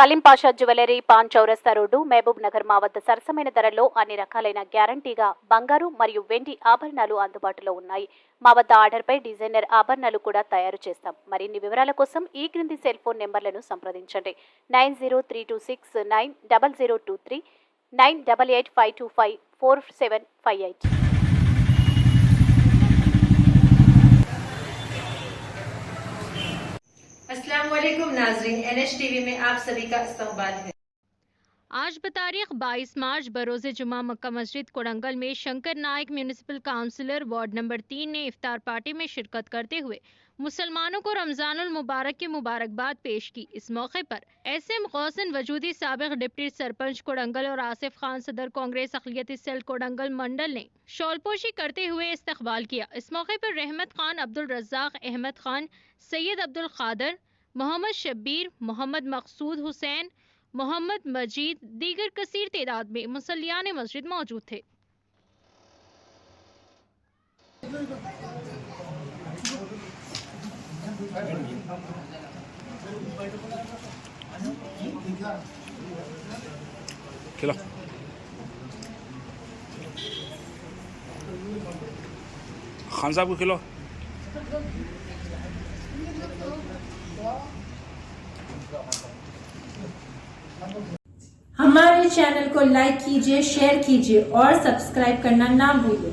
Salim Pasha jewellery, pan చౌరస్తా road, Mahabub Nagar మా వద్ద సరసమైన ధరల్లో అన్ని రకాలైన గ్యారంటీగా బంగారు మరియు వెండి ఆభరణాలు అందుబాటులో ఉన్నాయి. మా వద్ద ఆర్డర్పై డిజైనర్ ఆభరణాలు కూడా తయారు చేస్తాం. మరిన్ని వివరాల కోసం ఈ క్రింది సెల్ ఫోన్ నెంబర్లను సంప్రదించండి. 9032690023, 9885254758. अस्सलाम वालेकुम नाज़रीन, NH टीवी में आप सभी का इस्तकबाल है। आज बतारीख 22 मार्च बरोज़े जुमा मक्का मस्जिद कोडंगल में शंकर नायक म्यूनिसिपल काउंसिलर वार्ड नंबर 3 ने इफ्तार पार्टी में शिरकत करते हुए मुसलमानों को रमजानुल मुबारक की मुबारकबाद पेश की। इस मौके पर SM गौसन वजूदी साबिक डिप्टी सरपंच कोडंगल और आसिफ खान सदर कांग्रेस अक़लियती सेल कोडंगल मंडल ने शॉलपोशी करते हुए इस्तकबाल किया। इस मौके पर रहमत खान, अब्दुल रज़ाक, अहमद खान, सैयद अब्दुल खादर, मोहम्मद शब्बीर, मोहम्मद मकसूद हुसैन, मोहम्मद मजीद, दीगर कसीर तादाद में मुसल्लियान मस्जिद मौजूद थे। खिलो खान साहब को खिलो। हमारे चैनल को लाइक कीजिए, शेयर कीजिए और सब्सक्राइब करना ना भूलिए।